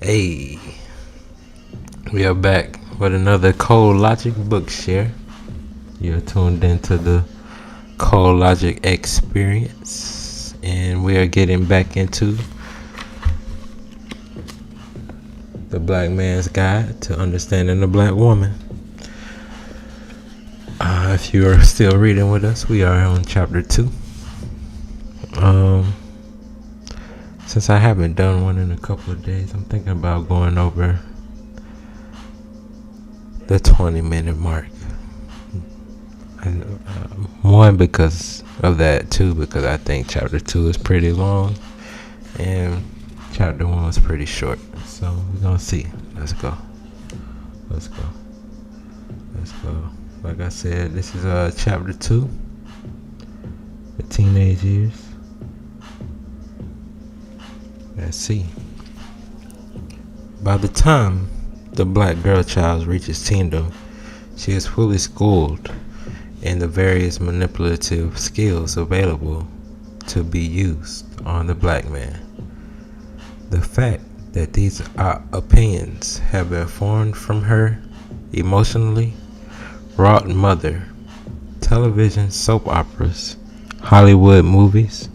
Hey, we are back with another ColeLogic BookShare. You're tuned into the ColeLogic experience, and we are getting back into the Black Man's Guide to Understanding the Blackwoman. If you are still reading with us, we are on chapter 2. Since I haven't done one in a couple of days, I'm thinking about going over the 20-minute mark. One, because of that. Two, because I think chapter 2 is pretty long and chapter 1 was pretty short. So we're gonna see. Let's go. Like I said, this is chapter 2, the teenage years. Let's see. By the time the black girl child reaches teendom, she is fully schooled in the various manipulative skills available to be used on the black man. The fact that these opinions have been formed from her emotionally wrought mother, television soap operas, Hollywood movies,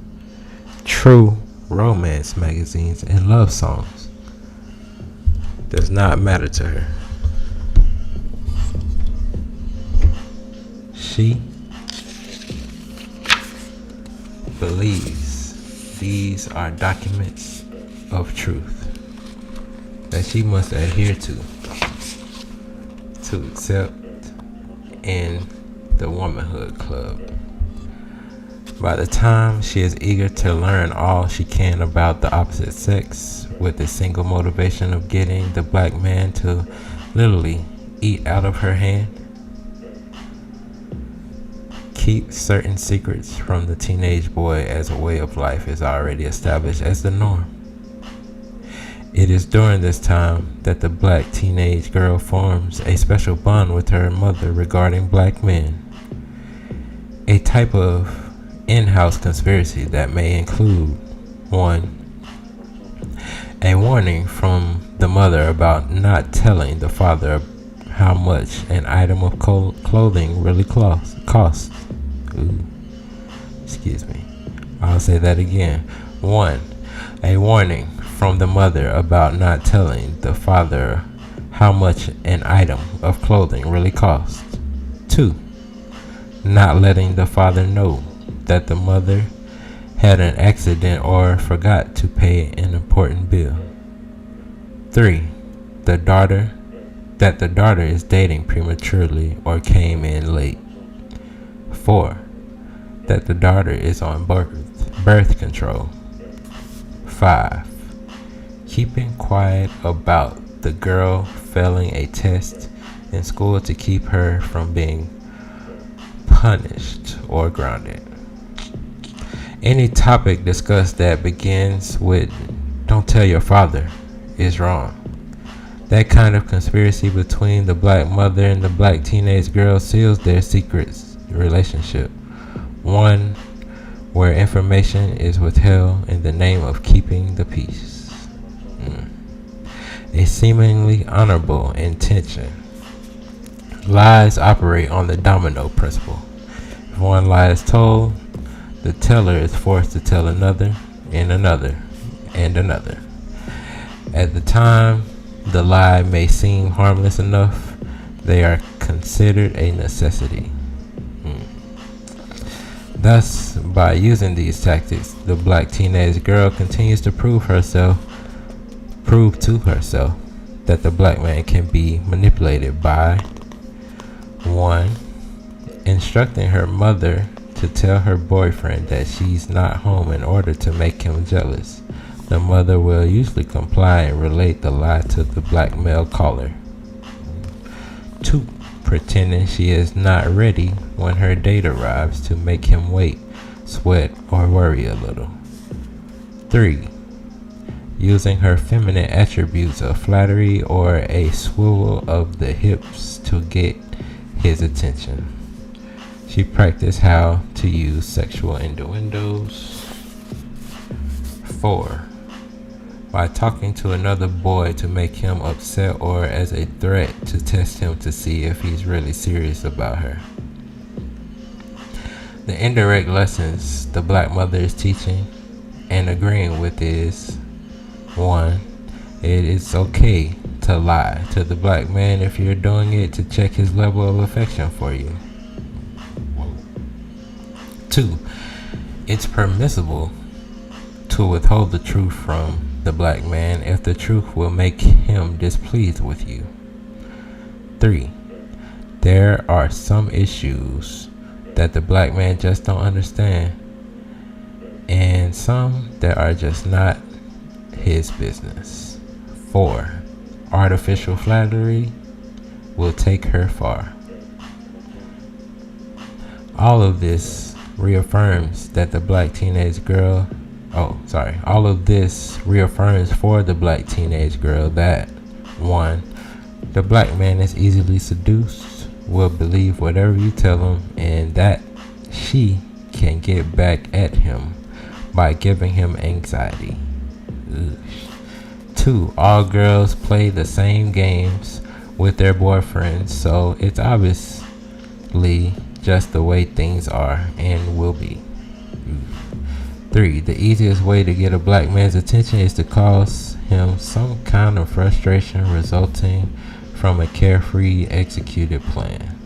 true romance magazines, and love songs does not matter to her. She believes these are documents of truth that she must adhere to accept in the womanhood club. By the time she is eager to learn all she can about the opposite sex, with the single motivation of getting the black man to literally eat out of her hand, keep certain secrets from the teenage boy as a way of life is already established as the norm. It is during this time that the black teenage girl forms a special bond with her mother regarding black men, a type of in-house conspiracy that may include 1. A warning from the mother about not telling the father how much an item of clothing really costs. Excuse me. I'll say that again. 1. A warning from the mother about not telling the father how much an item of clothing really costs. 2. Not letting the father know that the mother had an accident or forgot to pay an important bill. 3. The daughter is dating prematurely or came in late. 4. That the daughter is on birth control. 5. Keeping quiet about the girl failing a test in school to keep her from being punished or grounded. Any topic discussed that begins with "don't tell your father" is wrong. That kind of conspiracy between the black mother and the black teenage girl seals their secret relationship, one where information is withheld in the name of keeping the peace. A seemingly honorable intention. Lies operate on the domino principle. If one lie is told, the teller is forced to tell another, and another, and another. At the time the lie may seem harmless enough, they are considered a necessity. Thus, by using these tactics, the black teenage girl continues to prove to herself that the black man can be manipulated by 1. Instructing her mother to tell her boyfriend that she's not home in order to make him jealous. The mother will usually comply and relate the lie to the black male caller. 2. Pretending she is not ready when her date arrives to make him wait, sweat, or worry a little. 3. Using her feminine attributes of flattery or a swivel of the hips to get his attention. She practiced how to use sexual innuendos. 4. by talking to another boy to make him upset or as a threat to test him to see if he's really serious about her. The indirect lessons the black mother is teaching and agreeing with is 1. It is okay to lie to the black man if you're doing it to check his level of affection for you. 2. It's permissible to withhold the truth from the black man if the truth will make him displeased with you. 3. There are some issues that the black man just don't understand, and some that are just not his business. 4. Artificial flattery will take her far. All of this reaffirms that the black teenage girl all of this reaffirms for the black teenage girl that 1. The black man is easily seduced, will believe whatever you tell him, and that she can get back at him by giving him anxiety. 2. All girls play the same games with their boyfriends, so it's obviously just the way things are and will be. 3. The easiest way to get a black man's attention is to cause him some kind of frustration resulting from a carefree executed plan.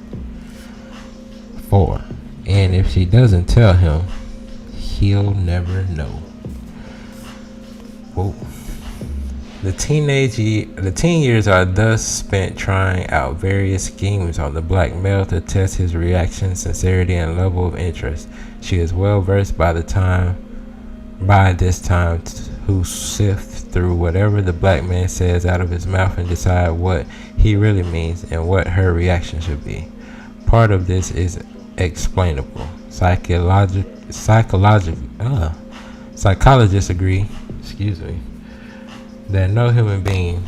4. And if she doesn't tell him, he'll never know. Whoa. The teen years are thus spent trying out various schemes on the black male to test his reaction, sincerity, and level of interest. She is well versed by this time to sift through whatever the black man says out of his mouth and decide what he really means and what her reaction should be. Part of this is explainable. Psychologists agree, that no human being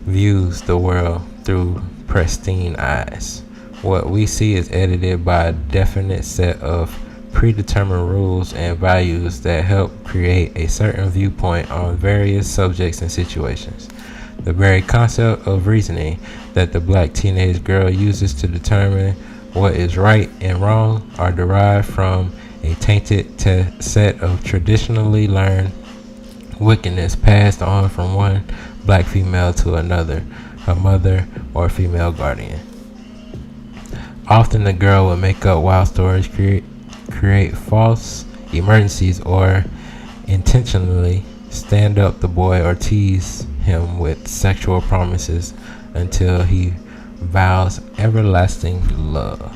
views the world through pristine eyes. What we see is edited by a definite set of predetermined rules and values that help create a certain viewpoint on various subjects and situations. The very concept of reasoning that the black teenage girl uses to determine what is right and wrong are derived from a tainted set of traditionally learned wickedness passed on from one black female to another, her mother or female guardian. Often the girl will make up wild stories, create false emergencies, or intentionally stand up the boy or tease him with sexual promises until he vows everlasting love.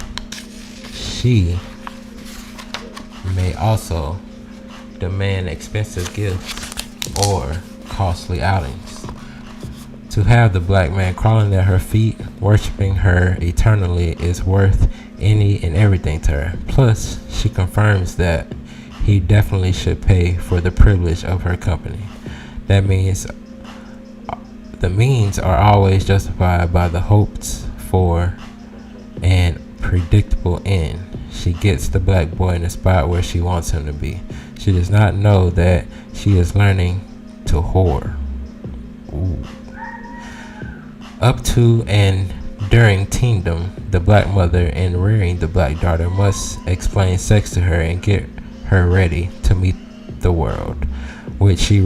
She may also demand expensive gifts or costly outings. To have the black man crawling at her feet, worshiping her eternally, is worth any and everything to her. Plus, she confirms that he definitely should pay for the privilege of her company. That means the means are always justified by the hoped for and predictable end. She gets the black boy in the spot where she wants him to be. She does not know that she is learning to whore. Ooh. Up to and during teendom, the black mother in rearing the black daughter must explain sex to her and get her ready to meet the world, what she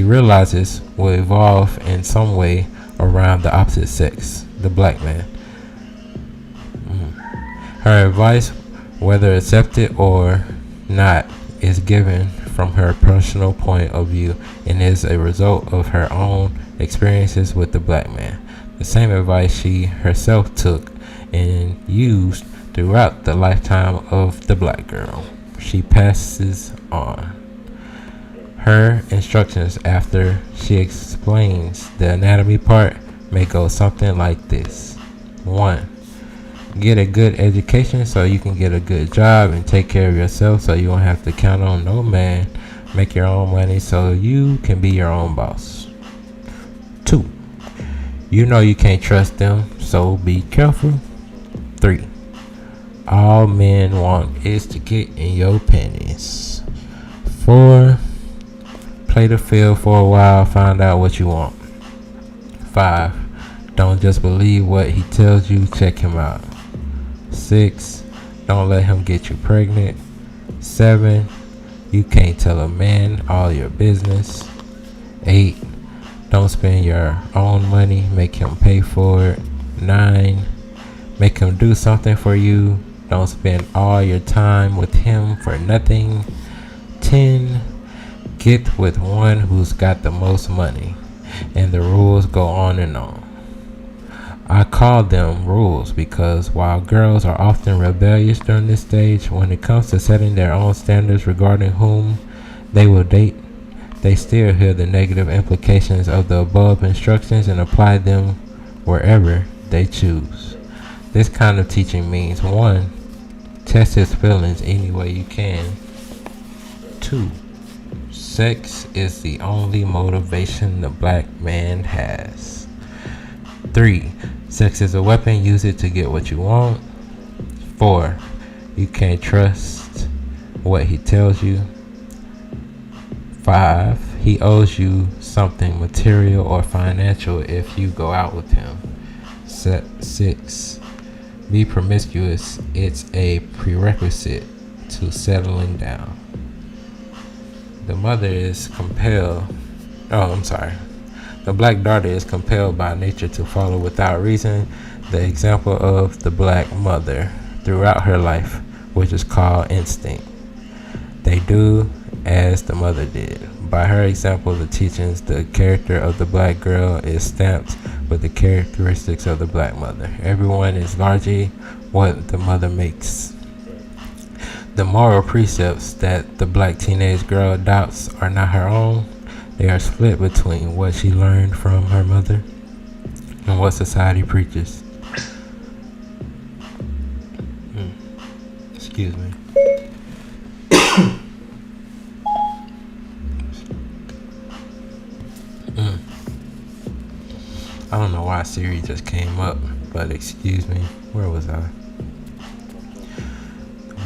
realizes will evolve in some way around the opposite sex, the black man. Her advice, whether accepted or not, is given from her personal point of view and is a result of her own experiences with the black man. The same advice she herself took and used throughout the lifetime of the black girl. She passes on her instructions after she explains the anatomy part may go something like this. 1. Get a good education so you can get a good job and take care of yourself so you won't have to count on no man. Make your own money so you can be your own boss. 2. You know you can't trust them, so be careful. 3. All men want is to get in your panties. 4. Play the field for a while, find out what you want. 5. Don't just believe what he tells you, check him out. 6. Don't let him get you pregnant. 7. You can't tell a man all your business. 8. Don't spend your own money, make him pay for it. 9. Make him do something for you. Don't spend all your time with him for nothing. 10. Get with one who's got the most money. And the rules go on and on. I call them rules because while girls are often rebellious during this stage, when it comes to setting their own standards regarding whom they will date, they still hear the negative implications of the above instructions and apply them wherever they choose. This kind of teaching means 1. Test his feelings any way you can. 2. Sex is the only motivation the black man has. 3. Sex is a weapon, use it to get what you want. 4. You can't trust what he tells you. 5. He owes you something material or financial if you go out with him. 6. Be promiscuous, it's a prerequisite to settling down. The mother is compelled, the black daughter is compelled by nature to follow without reason the example of the black mother throughout her life, which is called instinct. They do as the mother did. By her example, the teachings, the character of the black girl is stamped with the characteristics of the black mother. Everyone is largely what the mother makes. The moral precepts that the black teenage girl adopts are not her own. They are split between what she learned from her mother and what society preaches. Excuse me. I don't know why Siri just came up, but excuse me. Where was I?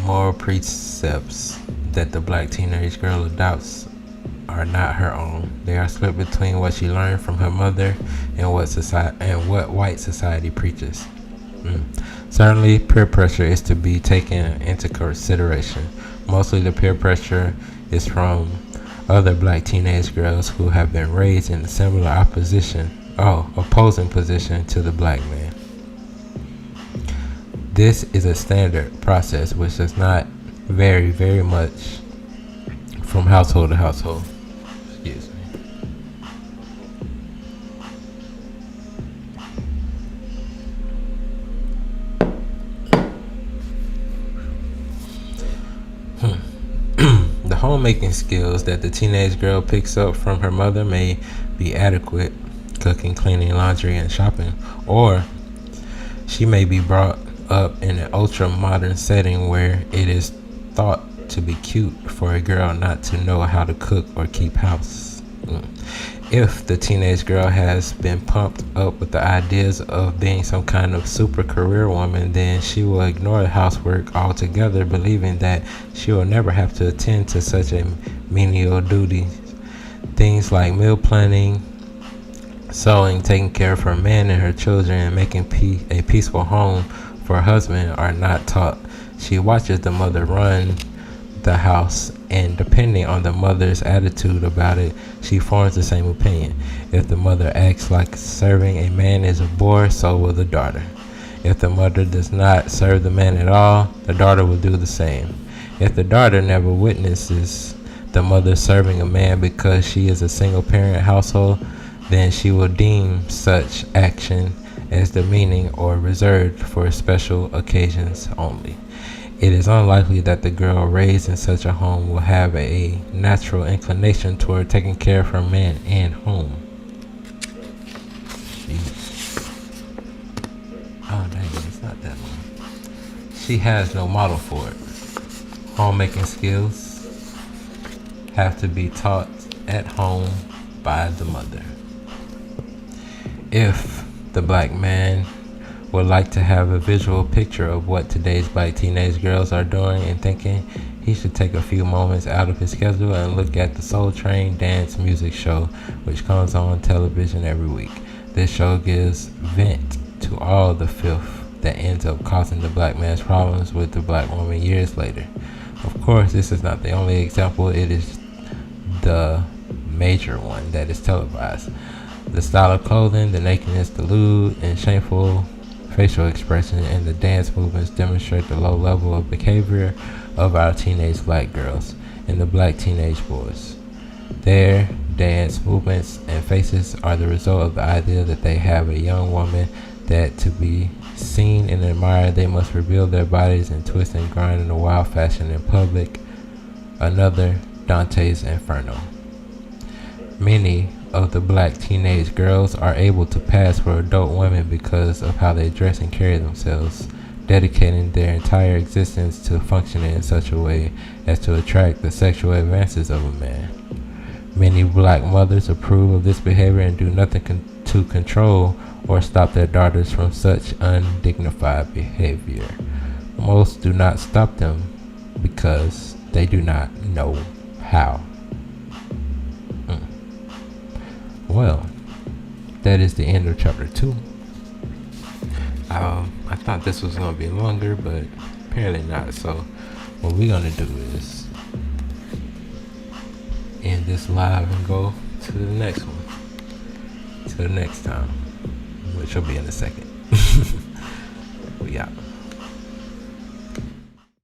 Moral precepts that the black teenage girl adopts are not her own. They are split between what she learned from her mother and what white society preaches. Certainly, peer pressure is to be taken into consideration. Mostly the peer pressure is from other black teenage girls who have been raised in a similar opposing position to the black man. This is a standard process which does not vary very much from household to household. Excuse me. The homemaking skills that the teenage girl picks up from her mother may be adequate, cooking, cleaning, laundry, and shopping, or she may be brought up in an ultra-modern setting where it is thought to be cute for a girl not to know how to cook or keep house. If the teenage girl has been pumped up with the ideas of being some kind of super career woman, then she will ignore housework altogether, believing that she will never have to attend to such a menial duty. Things like meal planning, sewing, taking care of her man and her children, and making a peaceful home for her husband are not taught. She watches the mother run the house, and depending on the mother's attitude about it, she forms the same opinion. If the mother acts like serving a man is a bore, so will the daughter. If the mother does not serve the man at all, the daughter will do the same. If the daughter never witnesses the mother serving a man because she is a single parent household, then she will deem such action as demeaning or reserved for special occasions only. It is unlikely that the girl raised in such a home will have a natural inclination toward taking care of her man and home. Oh, dang, it's not that long. She has no model for it. Homemaking skills have to be taught at home by the mother. If the black man would like to have a visual picture of what today's black teenage girls are doing and thinking, he should take a few moments out of his schedule and look at the Soul Train dance music show, which comes on television every week. This show gives vent to all the filth that ends up causing the black man's problems with the black woman years later. Of course, this is not the only example, it is the major one that is televised. The style of clothing, the nakedness, the lewd and shameful facial expression, and the dance movements demonstrate the low level of behavior of our teenage black girls and the black teenage boys. Their dance movements and faces are the result of the idea that they have a young woman, that to be seen and admired they must reveal their bodies and twist and grind in a wild fashion in public. Another Dante's Inferno. Many of the black teenage girls are able to pass for adult women because of how they dress and carry themselves, dedicating their entire existence to functioning in such a way as to attract the sexual advances of a man. Many black mothers approve of this behavior and do nothing to control or stop their daughters from such undignified behavior. Most do not stop them because they do not know how. Well, that is the end of chapter 2. I thought this was going to be longer, but apparently not. So what we're going to do is end this live and go to the next one. Till next time, which will be in a second. We out.